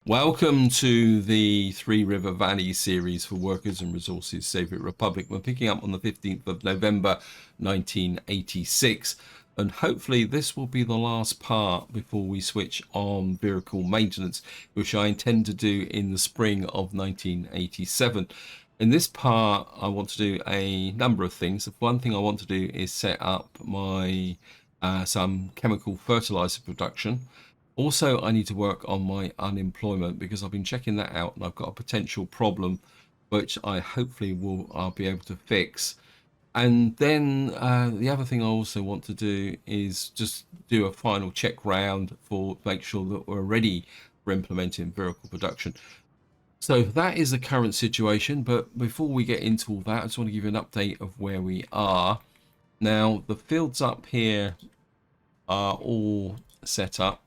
Welcome to the Three River Valley series for Workers and Resources Soviet Republic. We're picking up on the 15th of November 1986, and hopefully this will be the last part before we switch on vehicle maintenance, which I intend to do in the spring of 1987. In this part, I want to do a number of things. One thing I want to do is set up my some chemical fertilizer production. Also, I need to work on my unemployment because I've been checking that out and I've got a potential problem which I hopefully I'll be able to fix. And then the other thing I also want to do is just do a final check round for make sure that we're ready for implementing vehicle production. So that is the current situation. But before we get into all that, I just want to give you an update of where we are. Now, the fields up here are all set up.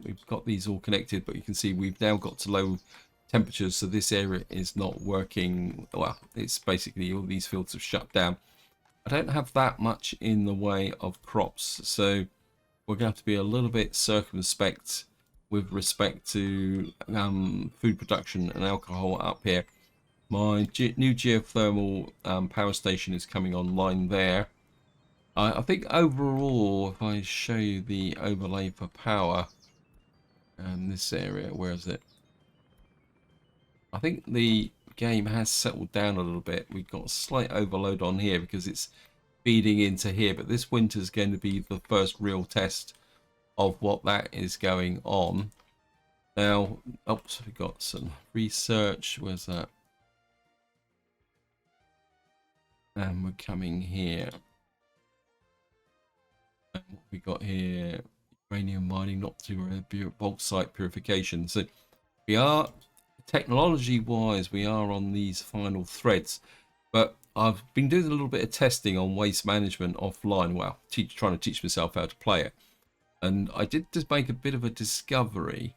We've got these all connected, but you can see we've now got to low temperatures, so this area is not working. Well, it's basically all these fields have shut down. I don't have that much in the way of crops, so we're going to have to be a little bit circumspect with respect to food production and alcohol up here. My new geothermal power station is coming online there. I think overall, if I show you the overlay for power and this area, where is it? I think the game has settled down a little bit. We've got a slight overload on here because it's feeding into here, but this winter is going to be the first real test of what that is going on. Now, oops, we've got some research. Where's that? And we're coming here. And what we got here, uranium mining, not to bauxite purification. So we are, technology wise, we are on these final threads, but I've been doing a little bit of testing on waste management offline. Well, trying to teach myself how to play it, and I did just make a bit of a discovery.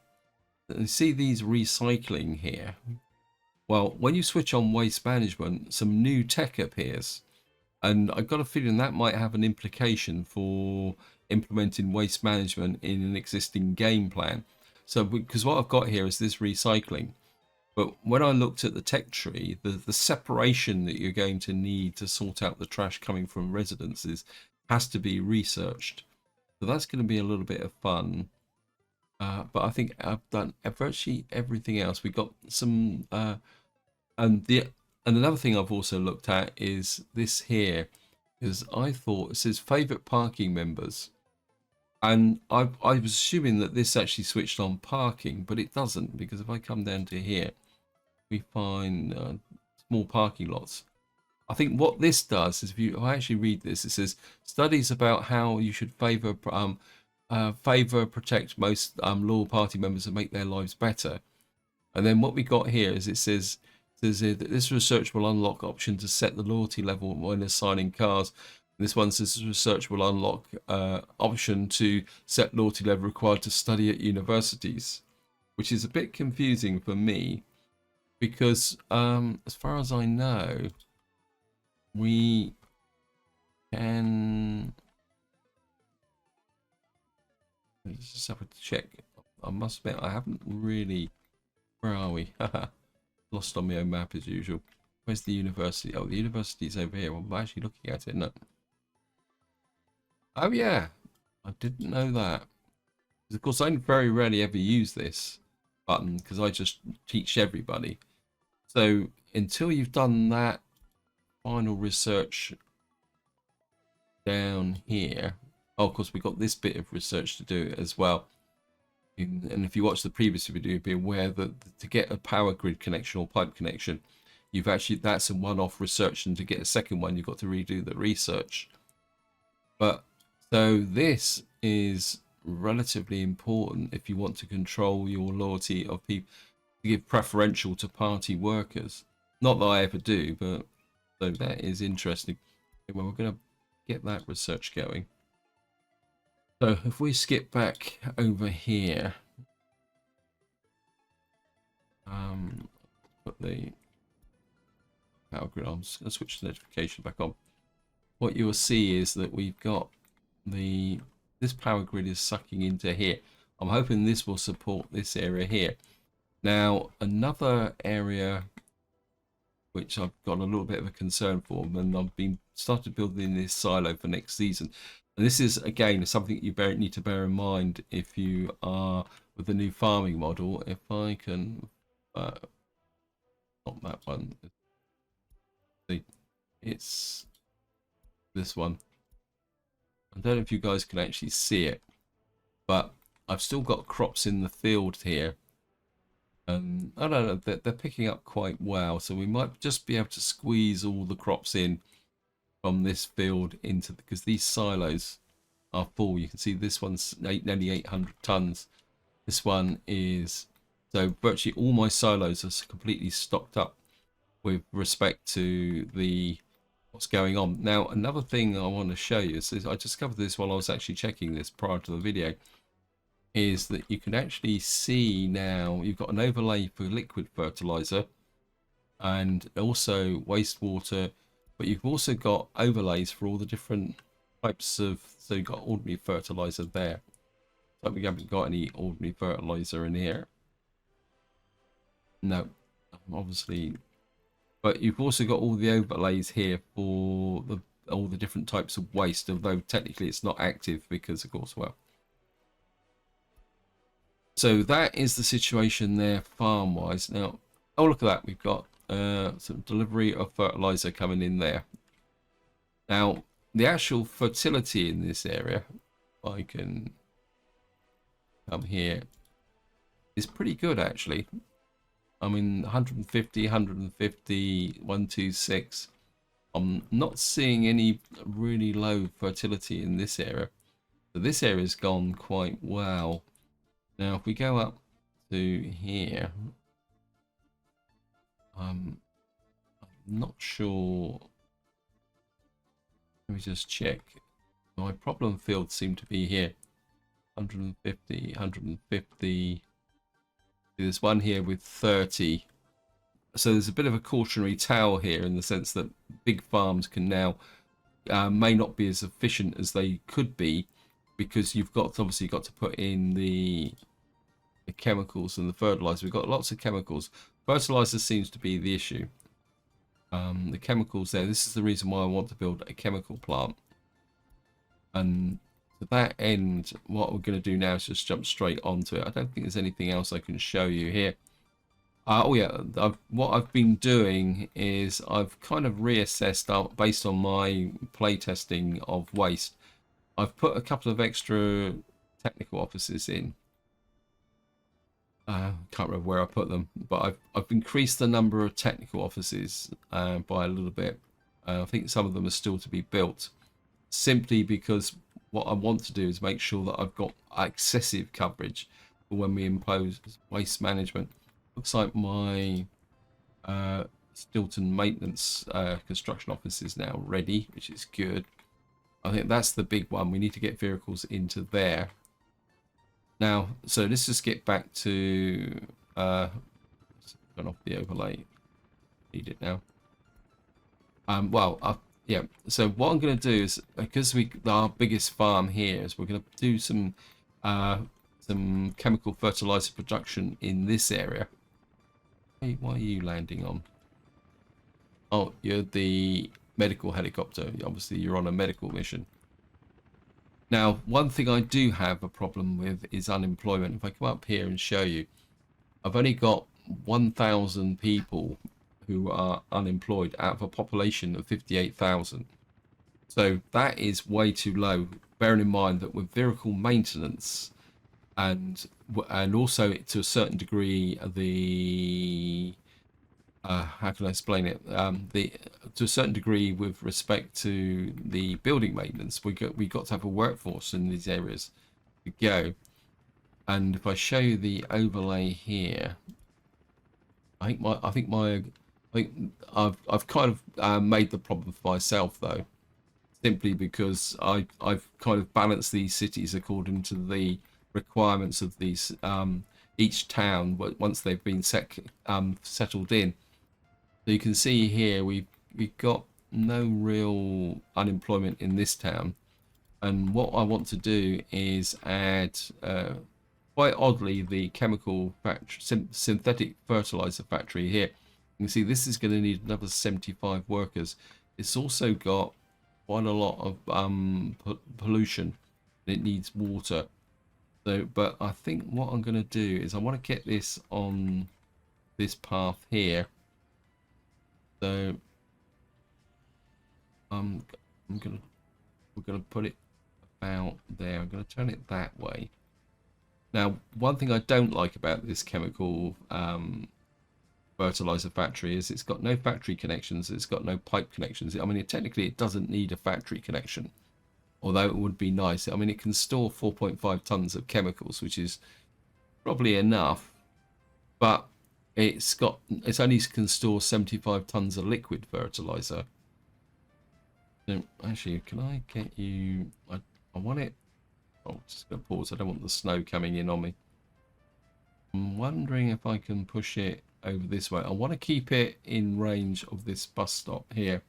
You see these recycling here. Well, when you switch on waste management, some new tech appears. And I've got a feeling that might have an implication for implementing waste management in an existing game plan. So, because what I've got here is this recycling. But when I looked at the tech tree, the separation that you're going to need to sort out the trash coming from residences has to be researched. So that's going to be a little bit of fun. But I think I've done virtually everything else. We got some, and another thing I've also looked at is this here, because I thought it says favorite parking members, and I was assuming that this actually switched on parking, but it doesn't, because if I come down to here, we find small parking lots. I think what this does is, if I actually read this, it says studies about how you should favor protect most loyal party members and make their lives better. And then what we got here is it says that this research will unlock option to set the loyalty level when assigning cars. This one says research will unlock option to set loyalty level required to study at universities, which is a bit confusing for me because as far as I know, we can, let's just have a check. I must admit I haven't really, where are we? Lost on my own map as usual. Where's the university? Oh, the university's over here. I'm actually looking at it, isn't it? Oh yeah, I didn't know that. Of course, I very rarely ever use this button because I just teach everybody. So until you've done that final research down here, oh, of course, we've got this bit of research to do as well. And if you watch the previous video, you'll be aware that to get a power grid connection or pipe connection, you've actually, that's a one-off research, and to get a second one, you've got to redo the research. But so this is relatively important if you want to control your loyalty of people, to give preferential to party workers. Not that I ever do, but so that is interesting. Well, we're going to get that research going. So if we skip back over here, put the power grid on, just going to switch the notification back on. What you will see is that we've got this power grid is sucking into here. I'm hoping this will support this area here. Now, another area which I've got a little bit of a concern for, and I've been started building this silo for next season. And this is again something you need to bear in mind if you are with the new farming model. If I can, not that one, it's this one. I don't know if you guys can actually see it, but I've still got crops in the field here. I don't know, they're picking up quite well, so we might just be able to squeeze all the crops in from this field into because these silos are full. You can see this one's nearly 800 tons. This one is, so virtually all my silos are completely stocked up with respect to the what's going on. Now, another thing I want to show you is I discovered this while I was actually checking this prior to the video, is that you can actually see now you've got an overlay for liquid fertilizer and also wastewater, but you've also got overlays for all the different types of, so you've got ordinary fertilizer there. So we haven't got any ordinary fertilizer in here. No, obviously, but you've also got all the overlays here for all the different types of waste, although technically it's not active because, of course, well. So that is the situation there farm-wise. Now, oh, look at that. We've got some delivery of fertilizer coming in there. Now, the actual fertility in this area, if I can come here, is pretty good, actually. I mean, 150, 150, 126. I'm not seeing any really low fertility in this area. So this area's gone quite well. Now, if we go up to here, I'm not sure. Let me just check. My problem fields seem to be here. 150, 150. There's one here with 30. So there's a bit of a cautionary tale here in the sense that big farms can now may not be as efficient as they could be because you've got obviously got to put in the chemicals and the fertilizer. We've got lots of chemicals. Fertilizer seems to be the issue. The chemicals there. This is the reason why I want to build a chemical plant. And to that end, what we're going to do now is just jump straight onto it. I don't think there's anything else I can show you here. Oh yeah, what I've been doing is I've kind of reassessed based on my playtesting of waste. I've put a couple of extra technical offices in. Can't remember where I put them, but I've increased the number of technical offices by a little bit. I think some of them are still to be built, simply because what I want to do is make sure that I've got excessive coverage for when we impose waste management. Looks like my Stilton maintenance construction office is now ready, which is good. I think that's the big one. We need to get vehicles into there. Now, so let's just get back to turn off the overlay. Need it now. Yeah. So what I'm going to do is, because our biggest farm here is, we're going to do some chemical fertilizer production in this area. Hey, why are you landing on? Oh, you're the medical helicopter. Obviously, you're on a medical mission. Now, one thing I do have a problem with is unemployment. If I come up here and show you, I've only got 1,000 people who are unemployed out of a population of 58,000. So that is way too low, bearing in mind that with vehicle maintenance and also to a certain degree the how can I explain it? To a certain degree, with respect to the building maintenance, we got to have a workforce in these areas to go. And if I show you the overlay here, I think I've kind of made the problem for myself though, simply because I've kind of balanced these cities according to the requirements of these each town once they've been settled in. So you can see here we've got no real unemployment in this town, and what I want to do is add quite oddly, the chemical factory, synthetic fertilizer factory here, you can see this is going to need another 75 workers. It's also got quite a lot of pollution. It needs water. So, but I think what I'm going to do is I want to get this on this path here. So we're gonna put it about there. I'm gonna turn it that way. Now, one thing I don't like about this chemical fertilizer factory is it's got no factory connections. It's got no pipe connections. I mean, technically, it doesn't need a factory connection, although it would be nice. I mean, it can store 4.5 tons of chemicals, which is probably enough, but it's only can store 75 tons of liquid fertilizer. So actually, can I get you? I want it. Oh, just gonna pause. I don't want the snow coming in on me. I'm wondering if I can push it over this way. I want to keep it in range of this bus stop here.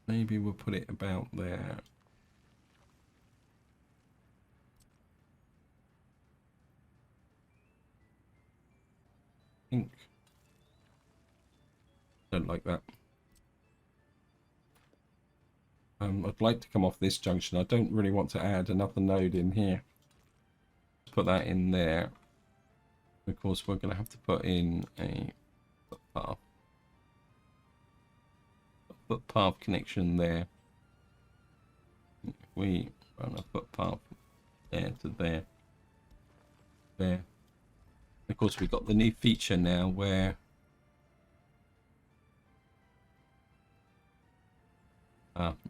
Maybe we'll put it about there. I think. Don't like that. I'd like to come off this junction. I don't really want to add another node in here. Put that in there. Of course, we're going to have to put in a footpath connection there. If we run a footpath there to there, there. Of course, we've got the new feature now where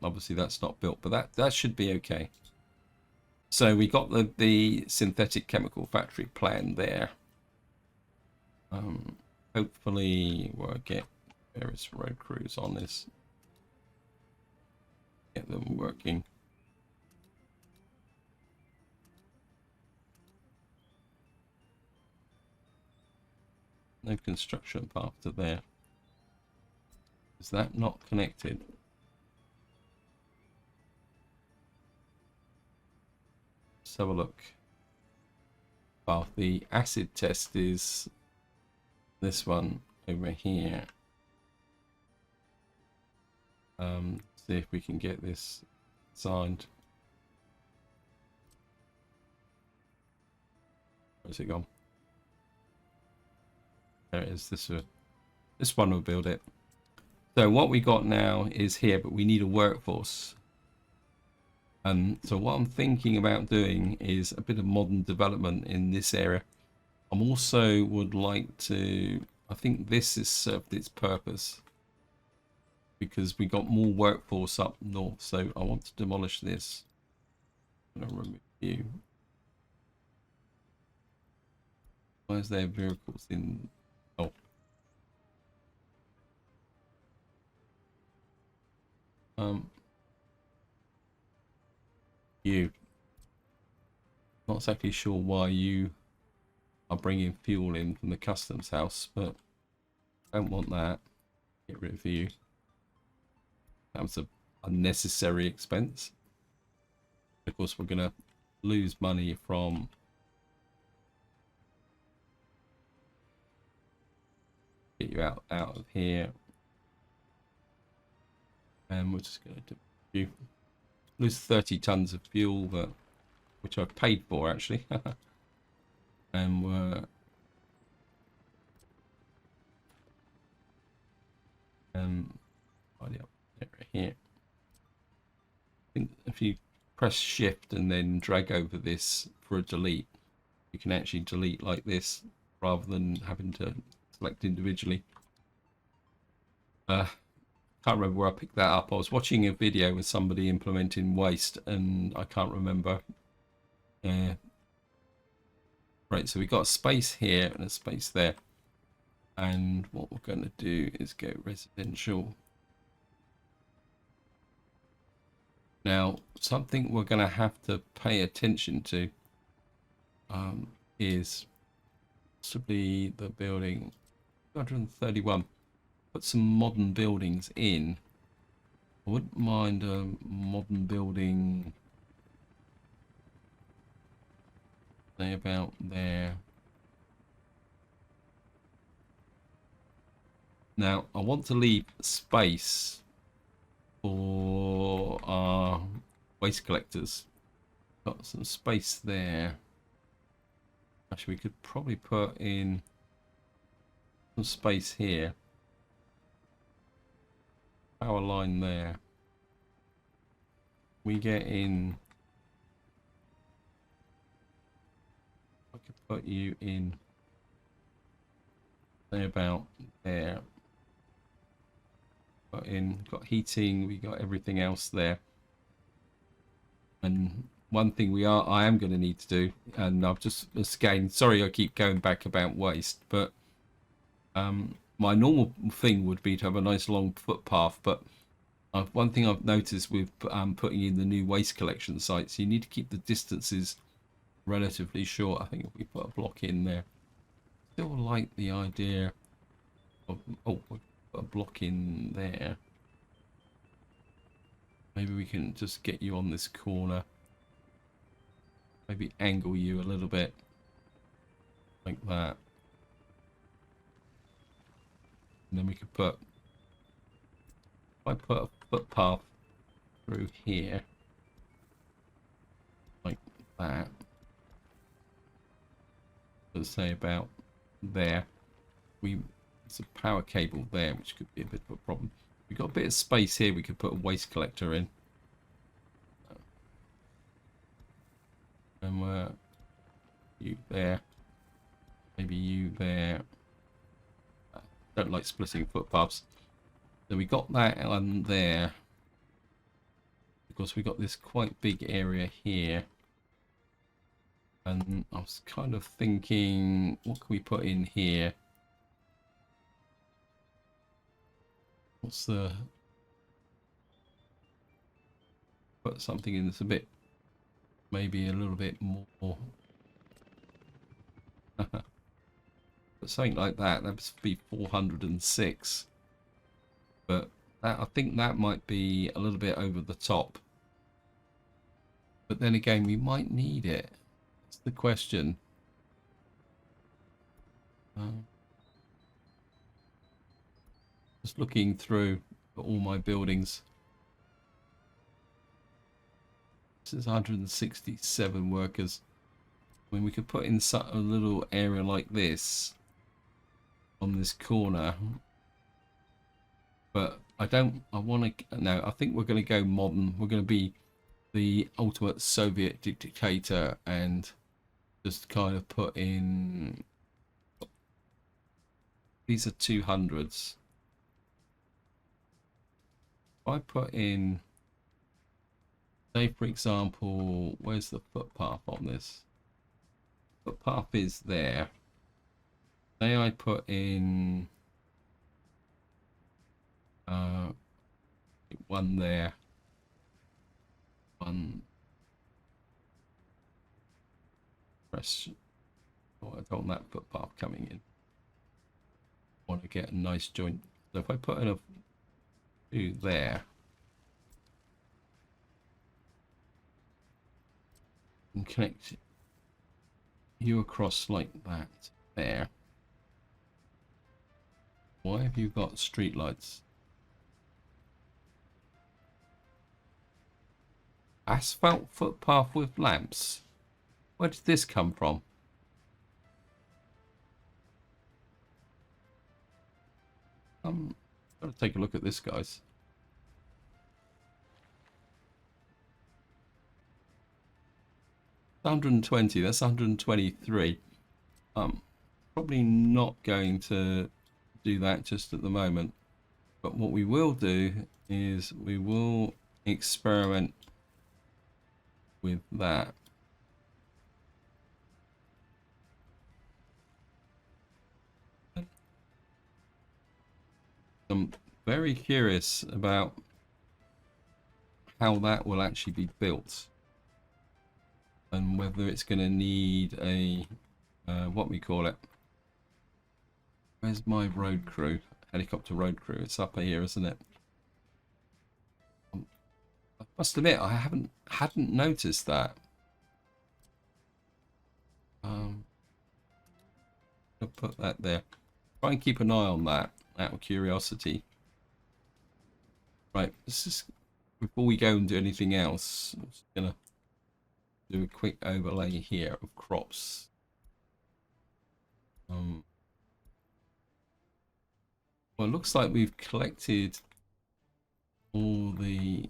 obviously that's not built, but that should be okay. So we got the synthetic chemical factory plan there. Hopefully we'll get various road crews on this, get them working. No construction path to there. Is that not connected? Let's have a look. Well, the acid test is this one over here. See if we can get this signed. Where's it gone? There it is. This one will build it. So what we got now is here, but we need a workforce. So what I'm thinking about doing is a bit of modern development in this area. I'm also would like to, I think this has served its purpose because we got more workforce up north. So I want to demolish this. I'm going to remove you. Why is there vehicles in? Oh. You. Not exactly sure why you are bringing fuel in from the customs house, but don't want that. Get rid of you. That was an unnecessary expense. Of course, we're going to lose money from get you out of here, and we're just going to do you lose 30 tons of fuel, but which I paid for actually. And we're right here. I think if you press shift and then drag over this for a delete, you can actually delete like this rather than having to select individually. Can't remember where I picked that up. I was watching a video with somebody implementing waste and I can't remember. Right, so we've got a space here and a space there. And what we're going to do is go residential. Now, something we're going to have to pay attention to is possibly the building 231. Put some modern buildings in. I wouldn't mind a modern building Say about there. Now I want to leave space for our waste collectors. Got some space there. Actually, we could probably put in some space here. Power line there. We get in. I could put you in. Say about there. Put in. Got heating. We got everything else there. And one thing I am going to need to do, and I've just again, sorry I keep going back about waste, but my normal thing would be to have a nice long footpath, but one thing I've noticed with putting in the new waste collection sites, you need to keep the distances relatively short. I think if we put a block in there, still like the idea of, oh, put a block in there. Maybe we can just get you on this corner. Maybe angle you a little bit like that. And then we could put, if I put a footpath through here like that, let's say about there, there's a power cable there which could be a bit of a problem. We've got a bit of space here, we could put a waste collector in. And you there, maybe you there. Don't like splitting footpaths. So we got that on there. Because we got this quite big area here. And I was kind of thinking, what can we put in here? What's the... Put something in that's a bit... Maybe a little bit more... But something like that, that would be 406. But that, I think that might be a little bit over the top. But then again, we might need it. That's the question. Just looking through all my buildings. This is 167 workers. I mean, we could put in a little area like this on this corner, but I want to, no, I think we're going to go modern. We're going to be the ultimate Soviet dictator and just kind of put in, these are 200s. If I put in, say for example, where's the footpath on this? Footpath is there. Say I put in one there, one press. Oh, I don't want that footpath coming in. I want to get a nice joint. So if I put in a two there and connect you across like that there. Why have you got street lights? Asphalt footpath with lamps. Where did this come from? Gotta take a look at this, guys. $120. That's 123. Probably not going to do that just at the moment. But what we will do is we will experiment with that. I'm very curious about how that will actually be built and whether it's going to need a what we call it. Where's my road crew? Helicopter road crew. It's up here, isn't it? I must admit, I hadn't noticed that. I'll put that there. Try and keep an eye on that out of curiosity. Right, this is before we go and do anything else. I'm just gonna do a quick overlay here of crops. Well, it looks like we've collected all the.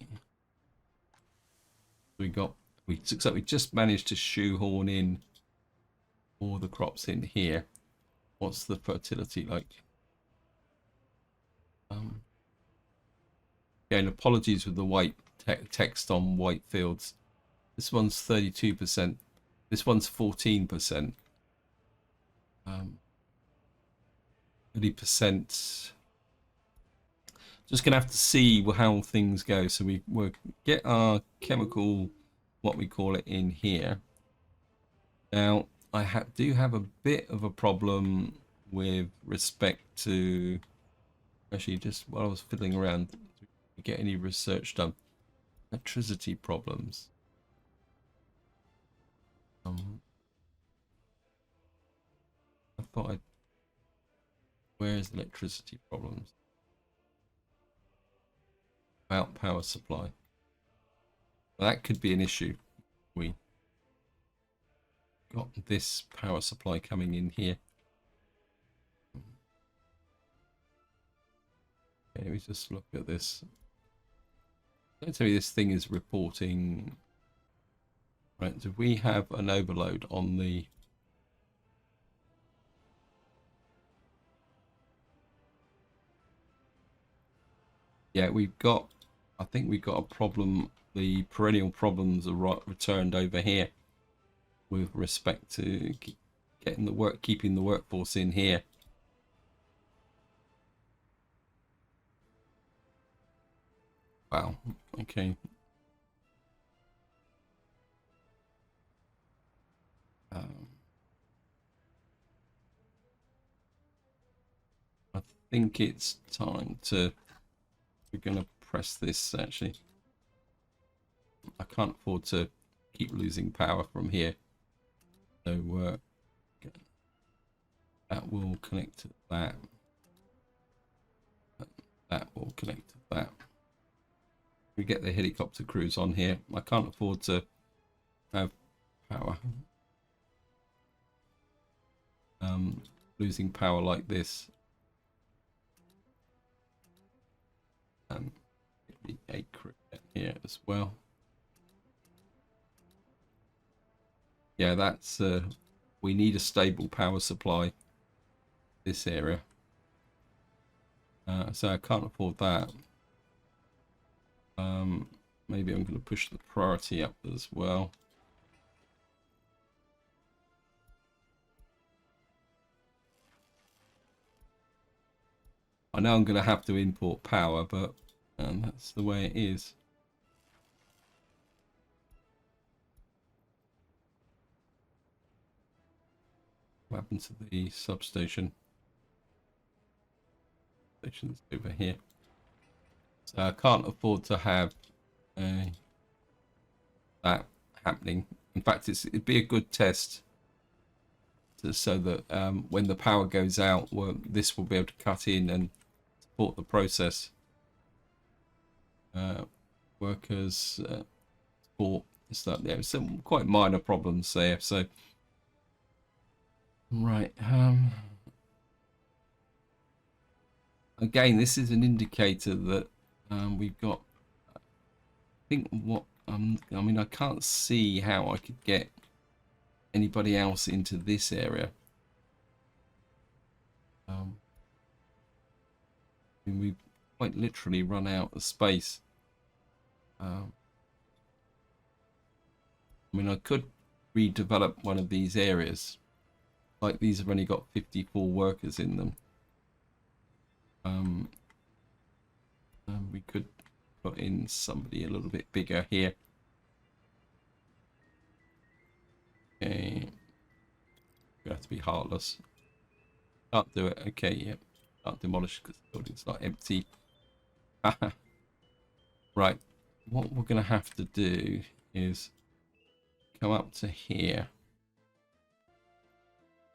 Looks like we just managed to shoehorn in all the crops in here. What's the fertility like? Again, apologies with the white text on white fields. This one's 32%. This one's 14%. 30%. Just gonna have to see how things go. So we'll get our chemical, what we call it, in here. Now I do have a bit of a problem with respect to, actually, just while I was fiddling around, to get any research done. Electricity problems. I thought where's electricity problems? About power supply. Well, that could be an issue. We got this power supply coming in here. Okay, let me just look at this. Don't tell me this thing is reporting. Right, do we have an overload on the... Yeah, we've got, I think we've got a problem. The perennial problems are returned over here with respect to getting the work, keeping the workforce in here. Wow, okay. I think it's time to, we're going to press this actually. I can't afford to keep losing power from here. So that will connect to that. That will connect to that. We get the helicopter crews on here. I can't afford to have power. Losing power like this. And a crew here as well. Yeah, that's we need a stable power supply this area. So I can't afford that. Maybe I'm going to push the priority up as well. I know I'm going to have to import power, but that's the way it is. What happened to the substation? Station's over here. So I can't afford to have that happening. In fact, it'd be a good test so that when the power goes out, this will be able to cut in and support the process. Workers support stuff. Yeah, some quite minor problems there. So right. Again, this is an indicator that we've got. I think what I mean, I can't see how I could get anybody else into this area. I mean, we've quite literally run out of space. I mean, I could redevelop one of these areas. Like these have only got 54 workers in them. We could put in somebody a little bit bigger here. Okay. You have to be heartless. Can't do it. Okay, yeah. Can't demolish because the building's not empty. Right. What we're going to have to do is come up to here.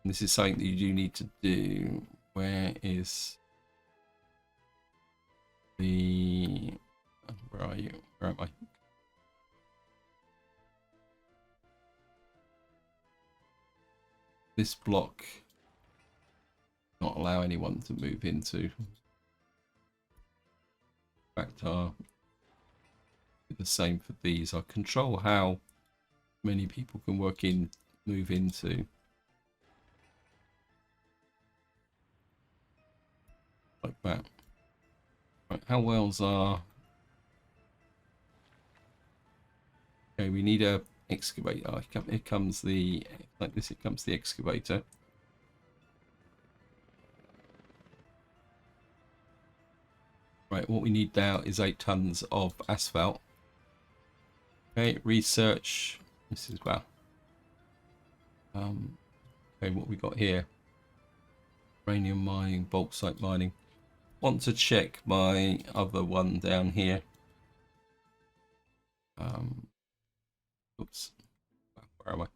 This is something that you do need to do. Where is the... Where are you? Where am I? This block not allow anyone to move into. In fact, I'll do the same for these. I'll control how many people can move into. Like that. Right, how wells are... Okay, we need a excavator. Oh, here comes the... Like this, it comes the excavator. Right, what we need now is 8 tons of asphalt. Okay, research. This is well. Okay, what we got here? Uranium mining, bauxite mining. Want to check my other one down here. Oops. Where am I?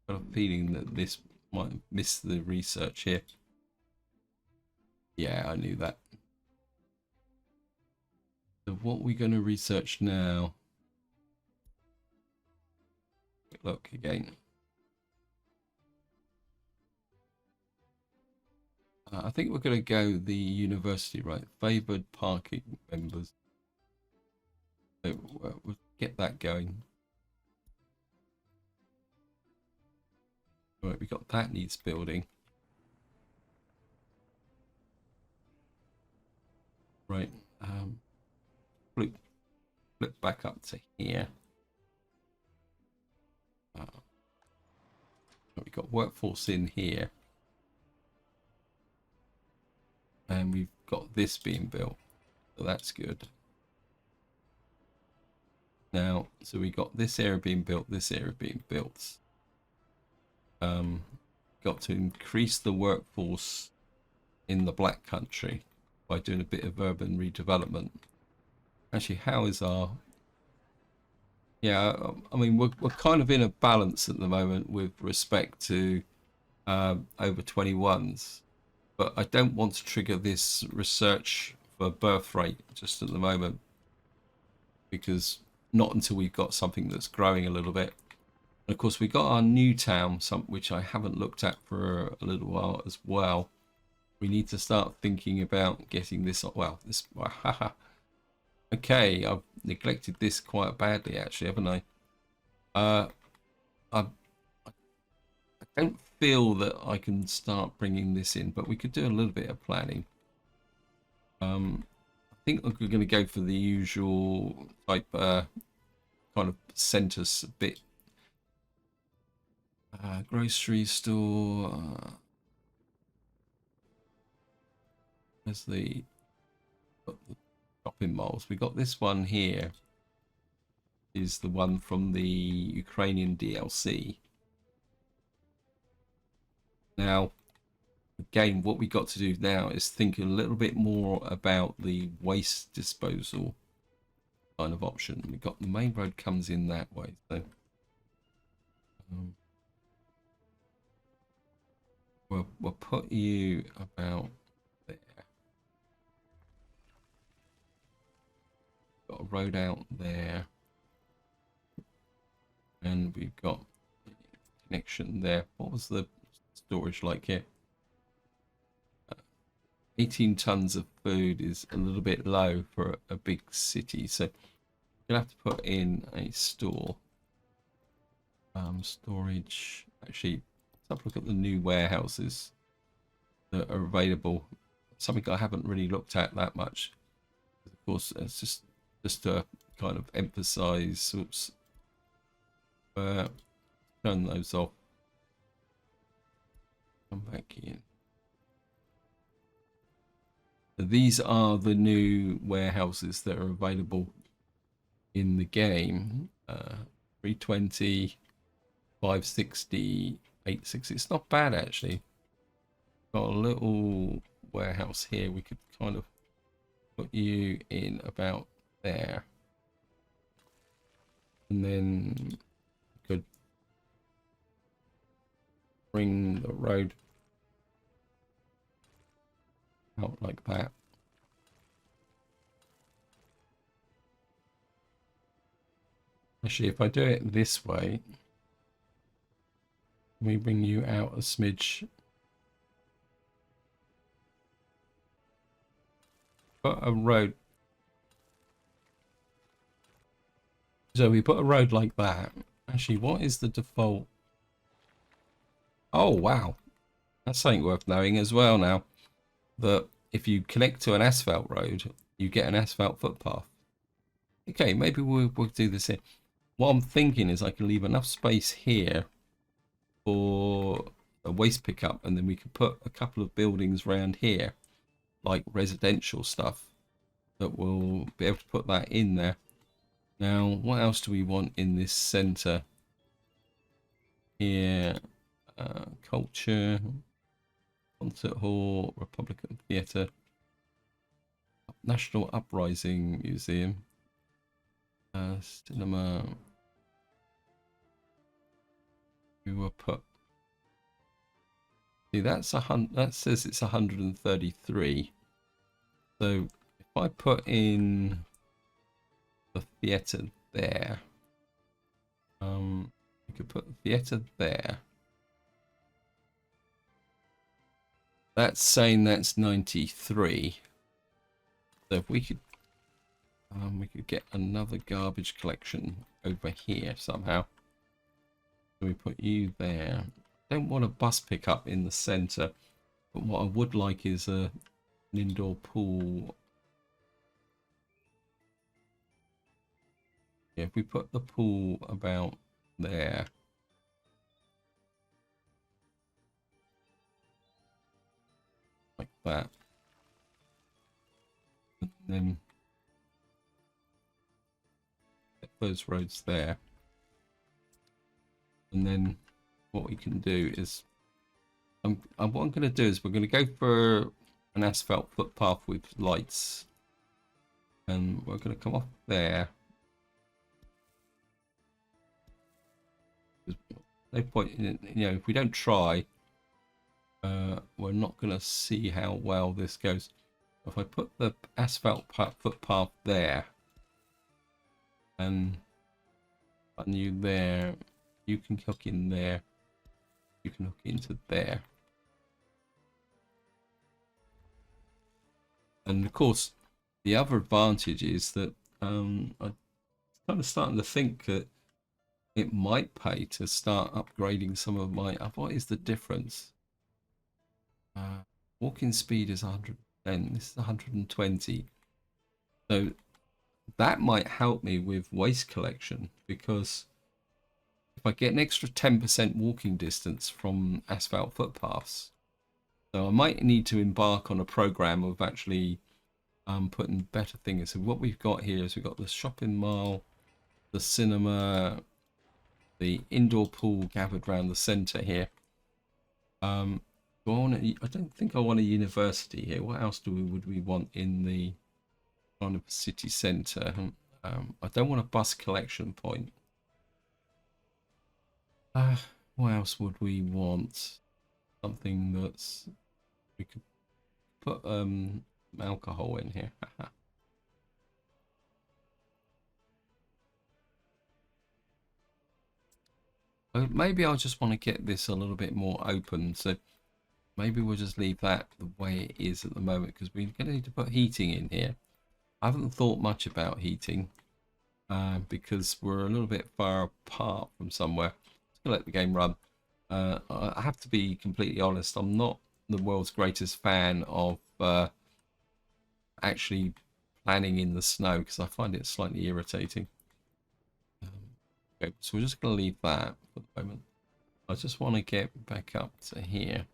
Got a feeling that this might miss the research here. Yeah, I knew that. So what we're going to research now. Look again. I think we're going to go the university, right? Favoured parking members. So we'll get that going. Right, we got that needs building. Right. Flip back up to here. We've got workforce in here. And we've got this being built. So that's good. Now, so we got this area being built, this area being built. Got to increase the workforce in the Black Country by doing a bit of urban redevelopment. Actually, how is our... Yeah, I mean, we're kind of in a balance at the moment with respect to over 21s. But I don't want to trigger this research for birth rate just at the moment. Because not until we've got something that's growing a little bit. And of course, we got our new town, which I haven't looked at for a little while as well. We need to start thinking about getting this. Well, this. Okay, I've neglected this quite badly, actually, haven't I? I don't feel that I can start bringing this in, but we could do a little bit of planning. I think we're going to go for the usual type, kind of centre bit. Grocery store. There's the shopping malls. We got this one here. Is the one from the Ukrainian DLC. Now, again, what we got to do now is think a little bit more about the waste disposal kind of option. We got the main road comes in that way, so we'll put you about there. Got a road out there, and we've got a connection there. What was the storage like here? 18 tons of food is a little bit low for a big city, so you'll have to put in a store. Storage. Actually, let's have a look at the new warehouses that are available. Something I haven't really looked at that much. Of course, it's just to kind of emphasize. Oops. Turn those off. Come back in. These are the new warehouses that are available in the game. 320, 560, 860. It's not bad, actually. Got a little warehouse here. We could kind of put you in about there. And then we could bring the road out like that. Actually, if I do it this way, let me bring you out a smidge. Put a road. So we put a road like that. Actually, what is the default? Oh, wow. That's something worth knowing as well now. That if you connect to an asphalt road, you get an asphalt footpath. Okay, maybe we'll do this here. What I'm thinking is I can leave enough space here for a waste pickup, and then we can put a couple of buildings around here, like residential stuff, that we'll be able to put that in there. Now, what else do we want in this center here? Culture, concert hall, Republican Theatre, National Uprising Museum, cinema. We will put. See, that's that says it's 133. So if I put in the theatre there, you could put the theatre there. That's saying that's 93. So if we could get another garbage collection over here somehow. So we put you there. Don't want a bus pickup in the center, but what I would like is an indoor pool. Yeah, if we put the pool about there. Like that. And then get those roads there. And then what we can do is, what I'm going to do is we're going to go for an asphalt footpath with lights. And we're going to come off there. There's no point in, if we don't try, we're not going to see how well this goes. If I put the asphalt footpath there, and you there, you can hook in there, you can hook into there. And of course, the other advantage is that I'm kind of starting to think that it might pay to start upgrading some of my. What is the difference? Walking speed is 110. This is 120. So that might help me with waste collection, because if I get an extra 10% walking distance from asphalt footpaths, so I might need to embark on a program of actually putting better things. So what we've got here is we've got the shopping mall, the cinema, the indoor pool gathered around the center here. I don't think I want a university here. What else would we want in the kind of city center? I don't want a bus collection point. What else would we want? Something that's, we could put alcohol in here. Maybe I just want to get this a little bit more open, so maybe we'll just leave that the way it is at the moment, because we're going to need to put heating in here. I haven't thought much about heating because we're a little bit far apart from somewhere. Just gonna let the game run. I have to be completely honest, I'm not the world's greatest fan of actually planning in the snow, because I find it slightly irritating. Okay, so we're just going to leave that for the moment. I just want to get back up to here.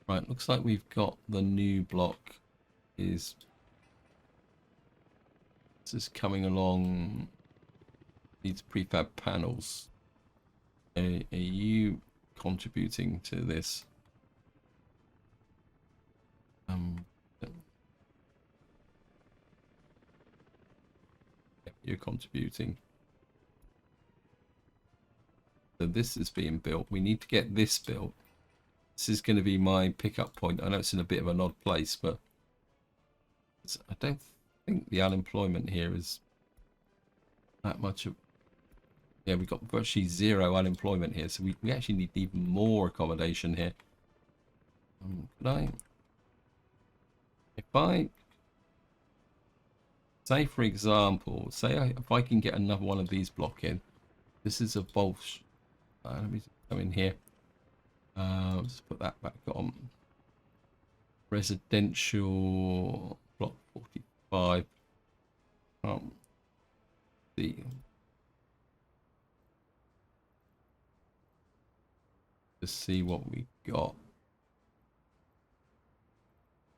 Right, looks like we've got the new block this is coming along. These prefab panels. Are you contributing to this? You're contributing. So this is being built. We need to get this built. This is going to be my pickup point. I know it's in a bit of an odd place, but I don't think the unemployment here is that much of... Yeah, we've got virtually zero unemployment here, so we actually need even more accommodation here. If I say, for example, if I can get another one of these block in, this is a bulk. Let me go in here. Let's put that back on. Residential block 45. See. To see what we got.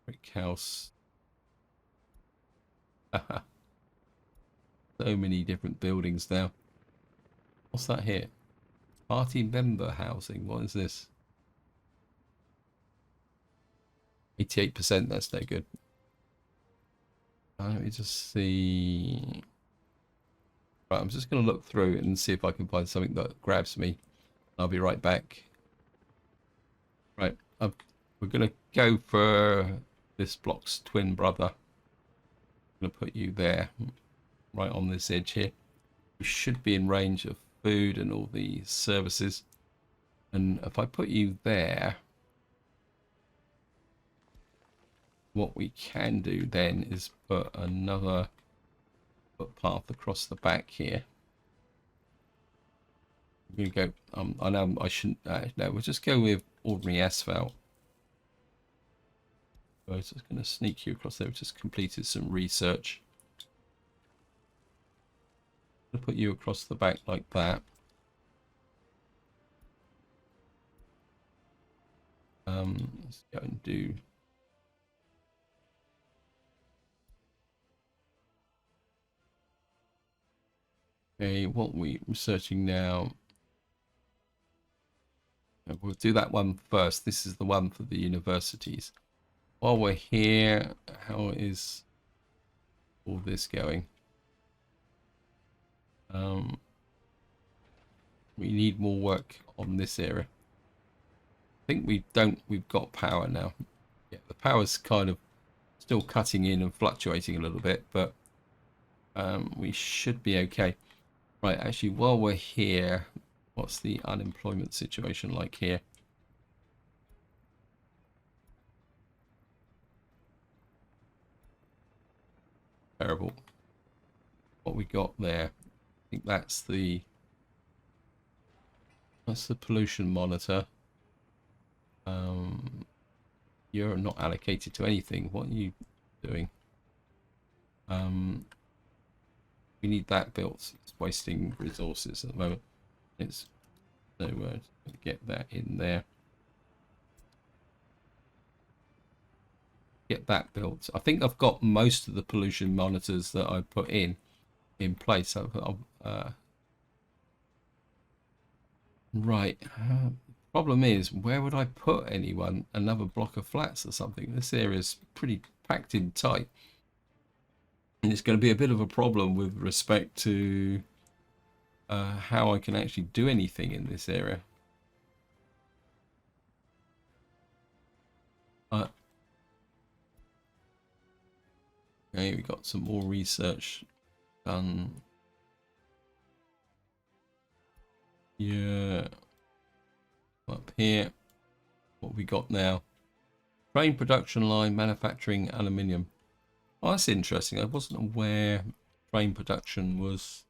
Brick house. So many different buildings now. What's that here? Party member housing. What is this? 88%. That's no good. Let me just see. Right, I'm just going to look through it and see if I can find something that grabs me. I'll be right back. Right, we're going to go for this block's twin brother. I'm going to put you there, right on this edge here. We should be in range of food and all the services. And if I put you there, what we can do then is put another footpath across the back here. I'm going to go, I know I shouldn't, no, we'll just go with ordinary asphalt. So I was just going to sneak you across there. We just completed some research. I'll put you across the back like that. Let's go and do... Okay, what we're researching now... We'll do that one first. This is the one for the universities. While we're here, how is all this going? We need more work on this area. I think we've got power now. Yeah, the power's kind of still cutting in and fluctuating a little bit, but we should be okay. Right, actually, while we're here, what's the unemployment situation like here? Terrible. What we got there, I think that's the pollution monitor. You're not allocated to anything. What are you doing? We need that built. It's wasting resources at the moment. It's nowhere to get that in there. Get that built. I think I've got most of the pollution monitors that I put in place. Right. Problem is, where would I put another block of flats or something? This area is pretty packed in tight. And it's going to be a bit of a problem with respect to how I can actually do anything in this area. Okay, we got some more research done. Yeah. Up here, what we got now? Train production line, manufacturing aluminium. Oh, that's interesting. I wasn't aware train production was...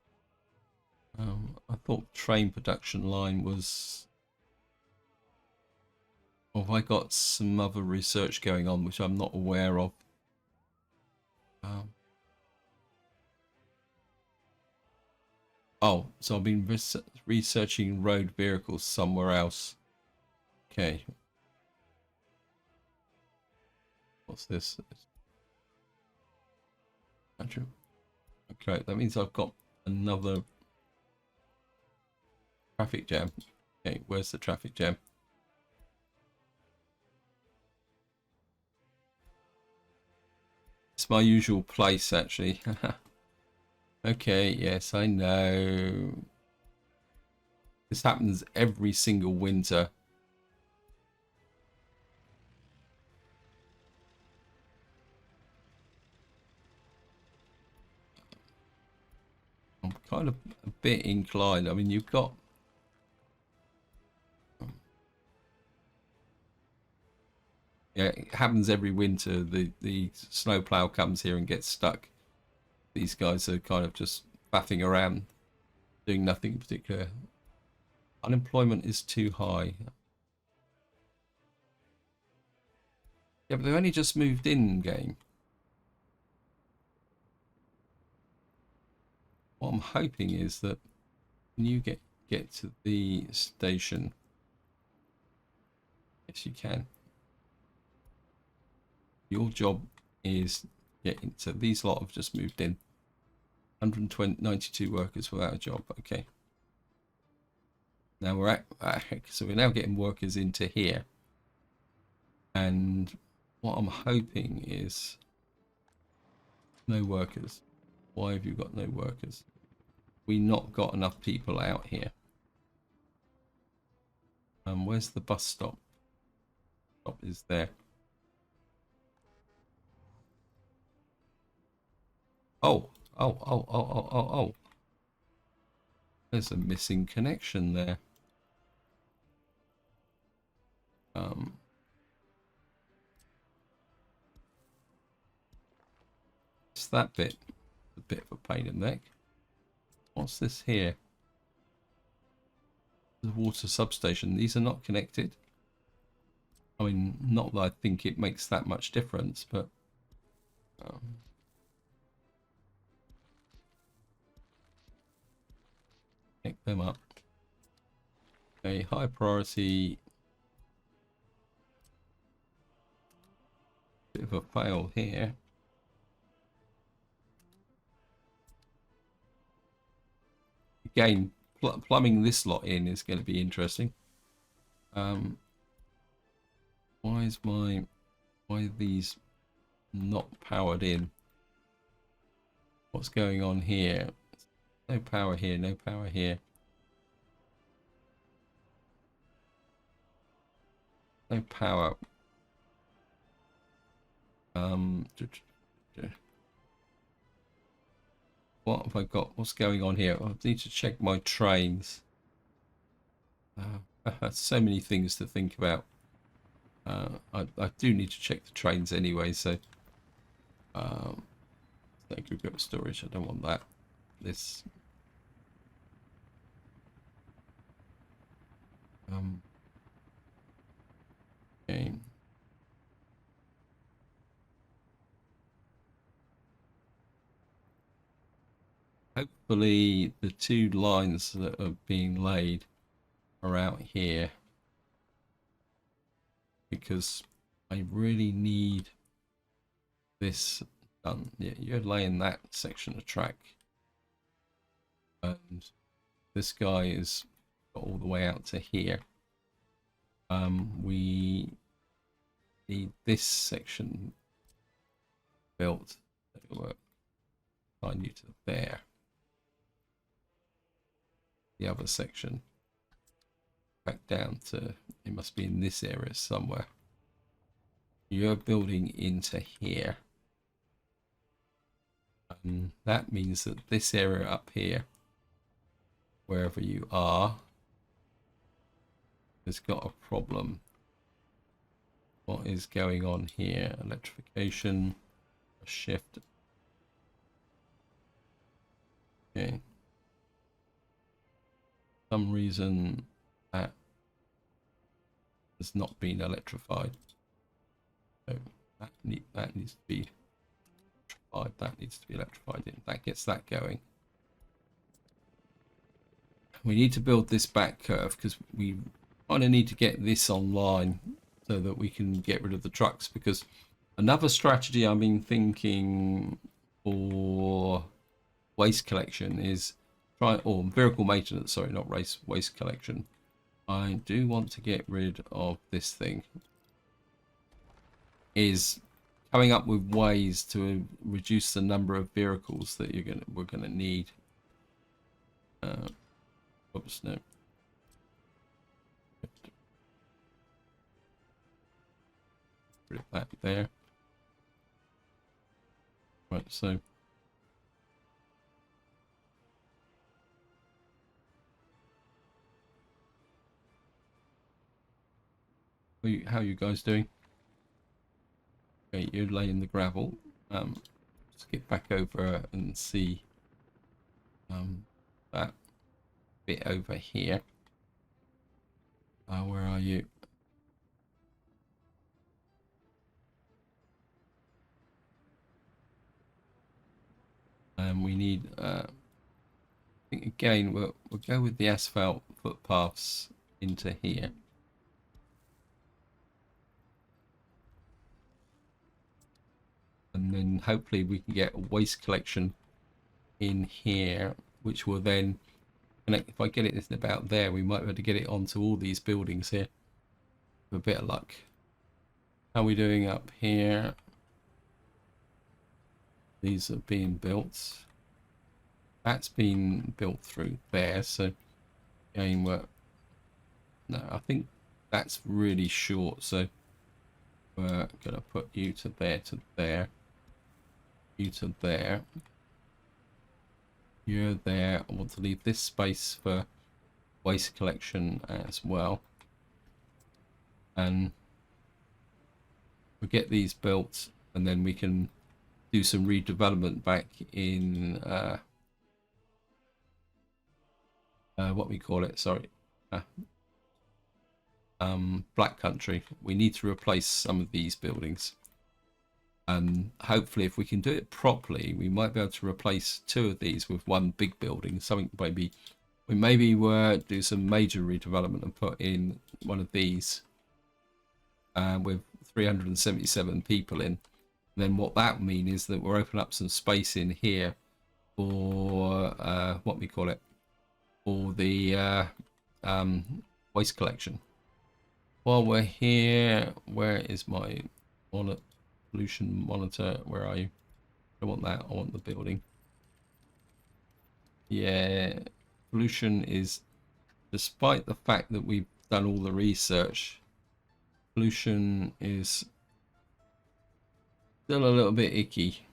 I thought train production line was... Or have I got some other research going on which I'm not aware of? Oh, so I've been researching road vehicles somewhere else. Okay. What's this? Okay, that means I've got another traffic jam. Okay, where's the traffic jam? It's my usual place, actually. Okay, yes, I know. This happens every single winter. I'm kind of a bit inclined. I mean, you've got... Yeah, it happens every winter. The snowplow comes here and gets stuck. These guys are kind of just faffing around, doing nothing in particular. Unemployment is too high. Yeah, but they've only just moved in game. What I'm hoping is that when you get to the station, yes, you can. Your job is getting to these lot have just moved in. 192 workers without a job. Okay. Now we're at so we're now getting workers into here, and what I'm hoping is no workers. Why have you got no workers? We not got enough people out here. Where's the bus stop? Stop is there. Oh. There's a missing connection there. It's that bit. A bit of a pain in the neck. What's this here? The water substation. These are not connected. I mean, not that I think it makes that much difference, but pick them up. Okay, high priority. Bit of a fail here. Again, plumbing this lot in is going to be interesting. Why are these not powered in? What's going on here? No power here, no power here. No power. What have I got? What's going on here? I need to check my trains. So many things to think about. I do need to check the trains anyway, so that group of storage. I don't want that. This okay. Hopefully the two lines that are being laid are out here, because I really need this done. Yeah, you're laying that section of track, and this guy is all the way out to here. We need this section built. Find you to there. The other section back down to, it must be in this area somewhere. You're building into here, and that means that this area up here, wherever you are, has got a problem. What is going on here? Electrification, a shift. Okay. For some reason that has not been electrified. So that needs to be electrified. That needs to be electrified. That gets that going. We need to build this back curve because we kind of need to get this online so that we can get rid of the trucks. Because another strategy I've been thinking for waste collection is or vehicle maintenance, sorry, not waste collection. I do want to get rid of this thing. Is coming up with ways to reduce the number of vehicles that we're gonna need. Oops, no. Put it back there. Right, so how are you guys doing? Okay, you're laying the gravel. Let's get back over and see that bit over here. Where are you? We need I think again we'll go with the asphalt footpaths into here. And then hopefully we can get a waste collection in here, which will then connect. If I get it in about there, we might be able to get it onto all these buildings here with a bit of luck. How are we doing up here? These are being built. That's been built through there, so again no, I think that's really short, so we're gonna put you to there, you to there. You're there. I want to leave this space for waste collection as well. And we'll get these built, and then we can do some redevelopment back in what we call it, sorry, Black Country. We need to replace some of these buildings, and hopefully if we can do it properly, we might be able to replace 2 of these with one big building. Something maybe we do some major redevelopment and put in one of these with 377 people in. And then what that mean is that we're opening up some space in here for what we call it, for the waste collection. While we're here, where is my pollution monitor? Where are you? I want that. I want the building. Yeah, pollution is, despite the fact that we've done all the research, pollution is still a little bit icky.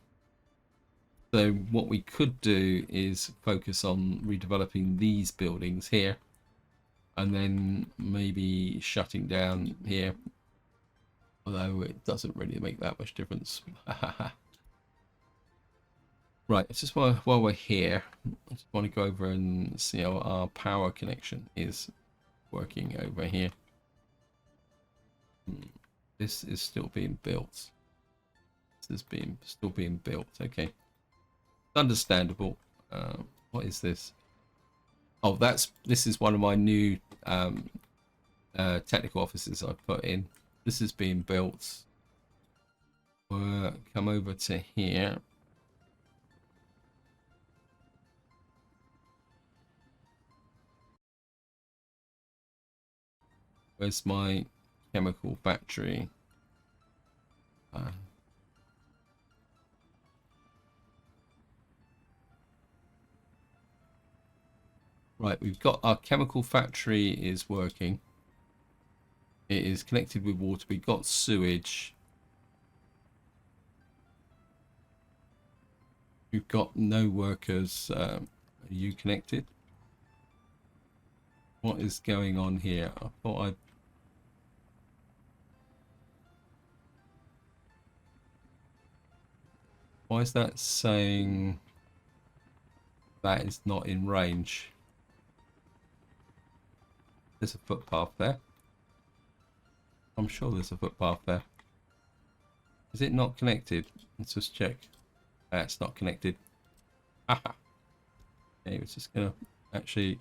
So what we could do is focus on redeveloping these buildings here, and then maybe shutting down here, although it doesn't really make that much difference. Right, it's just while we're here, I just want to go over and see how our power connection is working over here. This is still being built. This is still being built. Okay, understandable. What is this? Oh, this is one of my new technical offices I put in. This is being built. We'll come over to here. Where's my chemical factory? Right, we've got our chemical factory is working. It is connected with water. We've got sewage. We've got no workers. Are you connected? What is going on here? I thought Why is that saying that is not in range? There's a footpath there. I'm sure there's a footpath there. Is it not connected? Let's just check. It's not connected. Haha. Okay, we're just gonna actually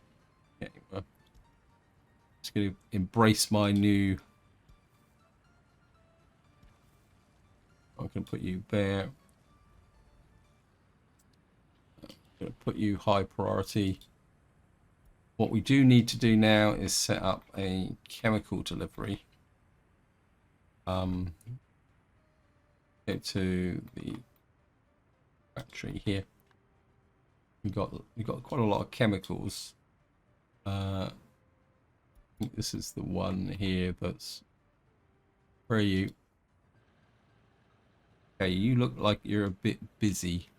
just gonna embrace my new. I'm gonna put you there. I'm gonna put you high priority. What we do need to do now is set up a chemical delivery. Go to the factory here. We've got quite a lot of chemicals. I think this is the one here that's, where are you? Okay, you look like you're a bit busy.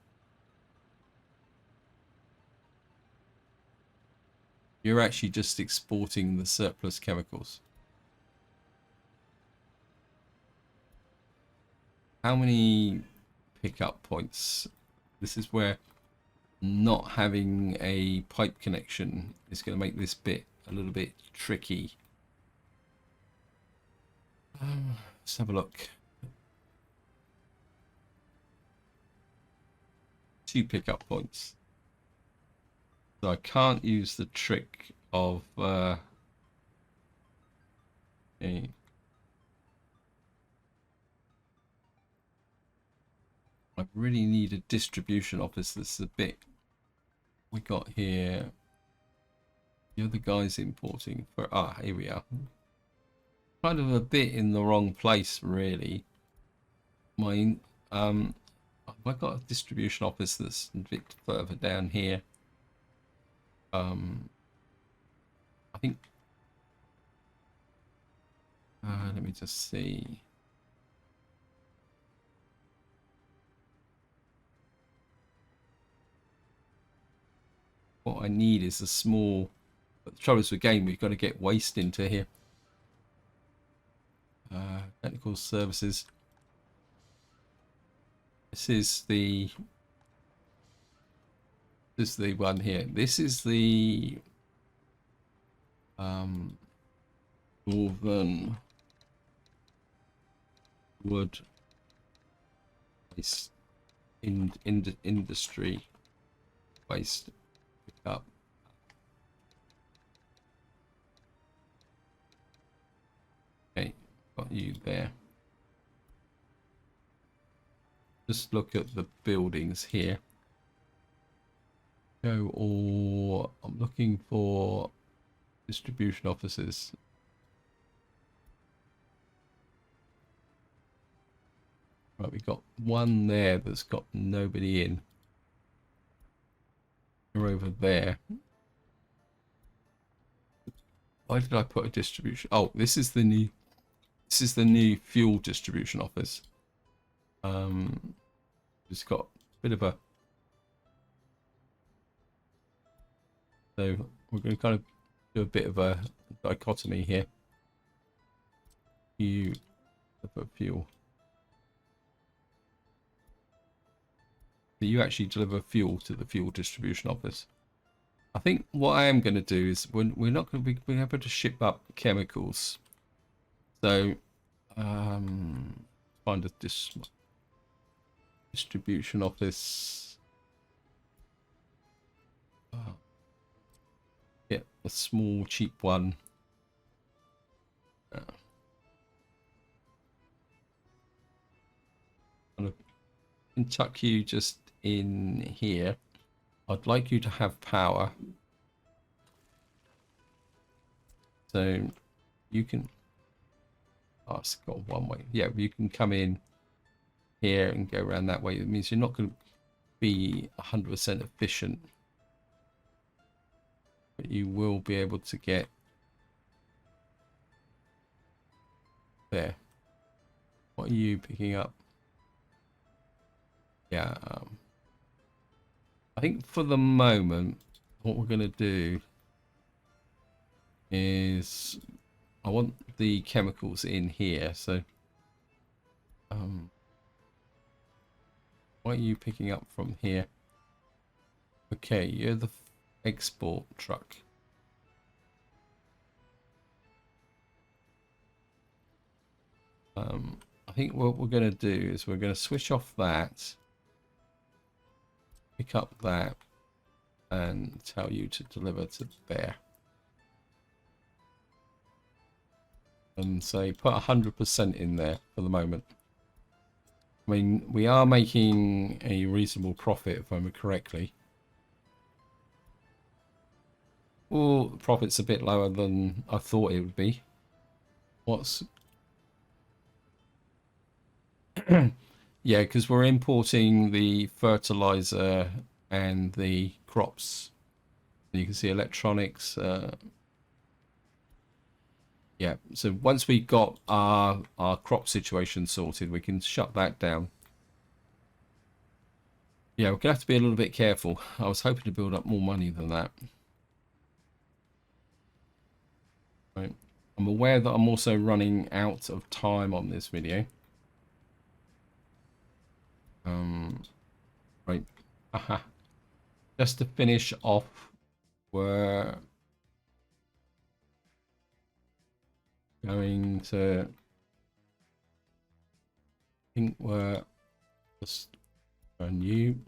You're actually just exporting the surplus chemicals. How many pickup points? This is where not having a pipe connection is going to make this bit a little bit tricky. Let's have a look. 2 pickup points. So I can't use the trick of okay. I really need a distribution office. This is a bit we got here. The other guy's importing for here we are. Kind of a bit in the wrong place, really. Mine I got a distribution office that's a bit further down here. I think let me just see. What I need is a small, but the trouble is again we've got to get waste into here. Technical services. This is the one here. This is the Northern Wood Waste Industry Waste Pickup. Okay, got you there. Just look at the buildings here. Go, or I'm looking for distribution offices. Right, we've got one there that's got nobody in. You're over there. Why did I put a distribution? Oh, this is the new fuel distribution office. It's got a bit of a, so we're going to kind of do a bit of a dichotomy here. You deliver fuel. So you actually deliver fuel to the fuel distribution office. I think what I am going to do is we're not going to be able to ship up chemicals. So find a distribution office. Get a small cheap one. Kind of can tuck you just in here. I'd like you to have power. So you can, oh, it's got one way. Yeah, you can come in here and go around that way. It means you're not going to be 100% efficient, but you will be able to get there. What are you picking up? Yeah, I think for the moment what we're going to do is I want the chemicals in here, so what are you picking up from here? Okay, you're the export truck. I think what we're going to do is we're going to switch off that, pick up that, and tell you to deliver to there. And say put 100% in there for the moment. I mean, we are making a reasonable profit, if I remember correctly. Well, the profit's a bit lower than I thought it would be. What's... Yeah, because we're importing the fertilizer and the crops. You can see electronics. Yeah, so once we got our crop situation sorted, we can shut that down. Yeah, we're gonna have to be a little bit careful. I was hoping to build up more money than that. Right. I'm aware that I'm also running out of time on this video. Right. Aha. Just to finish off, we're going to, I think we're just a new,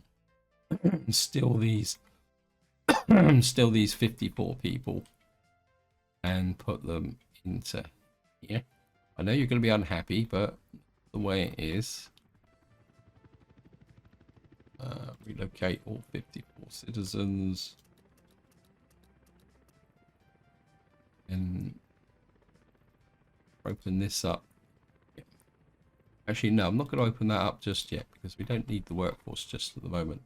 still these, still these 54 people and put them into here. I know you're going to be unhappy, but the way it is, relocate all 54 citizens and open this up. Actually, no, I'm not going to open that up just yet because we don't need the workforce just at the moment.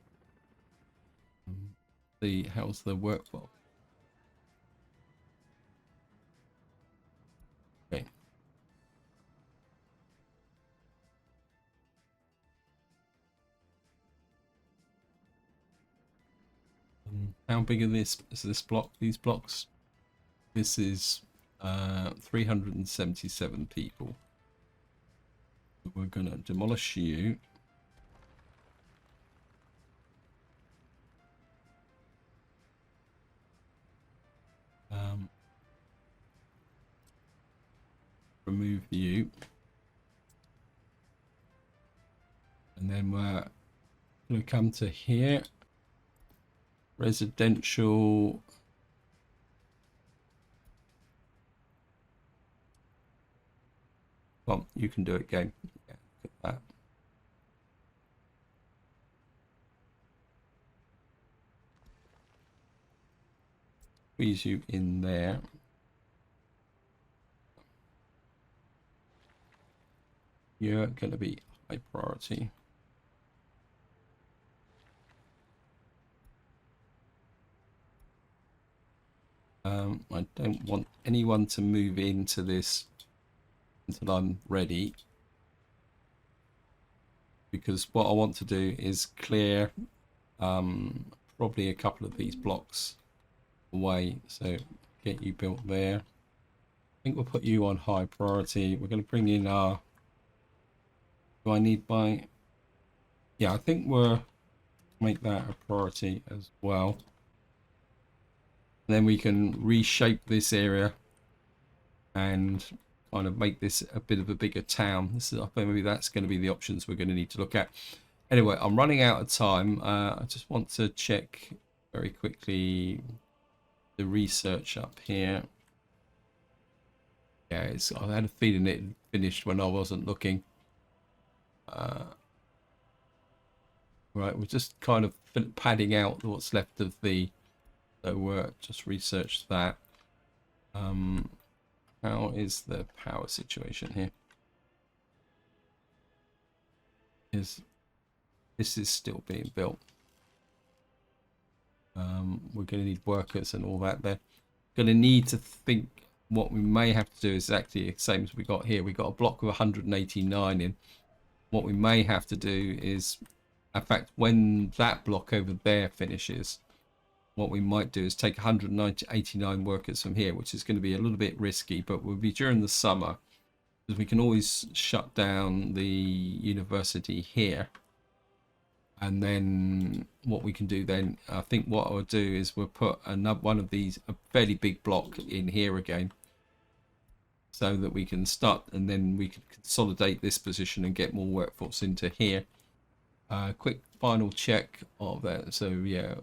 How's the workforce? Okay. How big is this block? These blocks? This is 377 people. We're going to demolish you. Remove you. And then we're going to come to here. Residential. Well, you can do it, game. Yeah, look at that. Squeeze you in there. You're going to be high priority. I don't want anyone to move into this until I'm ready, because what I want to do is clear probably a couple of these blocks away. So get you built there. I think we'll put you on high priority. We're going to bring in our, do I need my, yeah, I think we'll make that a priority as well. And then we can reshape this area and kind of make this a bit of a bigger town. This is, I think maybe that's going to be the options we're going to need to look at. Anyway, I'm running out of time. I just want to check very quickly the research up here. Yeah, I had a feeling it finished when I wasn't looking. Right, we're just kind of padding out what's left of the, so we're just researched that. How is the power situation here? This is still being built. We're going to need workers and all that there. Going to need to think what we may have to do is actually the same as we got here. We got a block of 189 in. What we may have to do is, in fact, when that block over there finishes, what we might do is take 189 workers from here, which is going to be a little bit risky, but will be during the summer, because we can always shut down the university here. And then what we can do then, I think what I'll do is we'll put another one of these, a fairly big block in here again, so that we can start, and then we can consolidate this position and get more workforce into here. Quick final check of that. So yeah,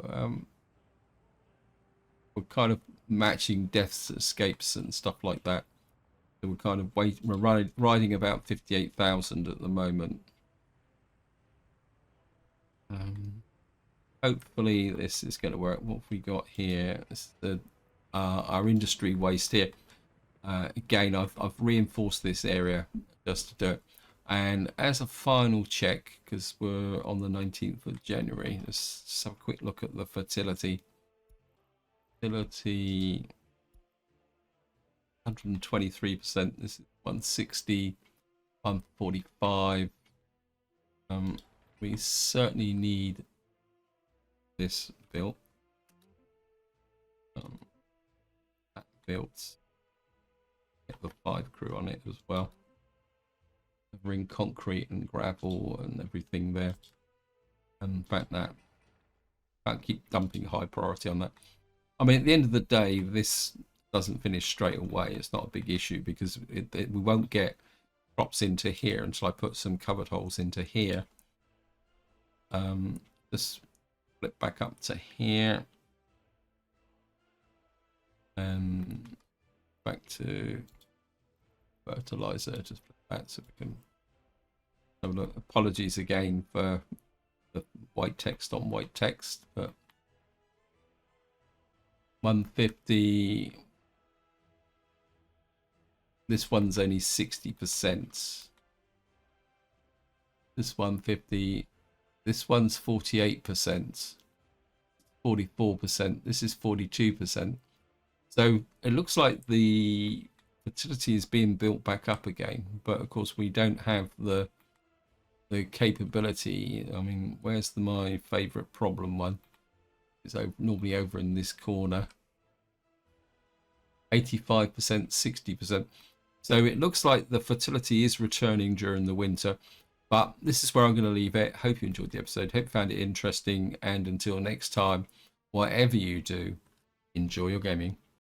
we're kind of matching deaths, escapes, and stuff like that. So we're kind of we're riding about 58,000 at the moment. Hopefully this is going to work. What have we got here? This is our industry waste here. Again, I've reinforced this area just to do it. And as a final check, because we're on the 19th of January, let's just have a quick look at the fertility. Fertility 123%. This is 160, 145. We certainly need this built. That built. Get the 5 crew on it as well. Covering concrete and gravel and everything there. And in fact, that can't keep dumping high priority on that. I mean, at the end of the day, this doesn't finish straight away. It's not a big issue because we won't get crops into here until I put some covered holes into here. Just flip back up to here and back to fertilizer. Just flip back so we can have a look. Apologies again for the white text on white text, but 150. This one's only 60%. This 150. This one's 48%, 44%. This is 42%. So it looks like the fertility is being built back up again. But of course, we don't have the capability. I mean, where's my favorite problem one? It's normally over in this corner. 85%, 60%. So it looks like the fertility is returning during the winter. But this is where I'm going to leave it. Hope you enjoyed the episode. Hope you found it interesting. And until next time, whatever you do, enjoy your gaming.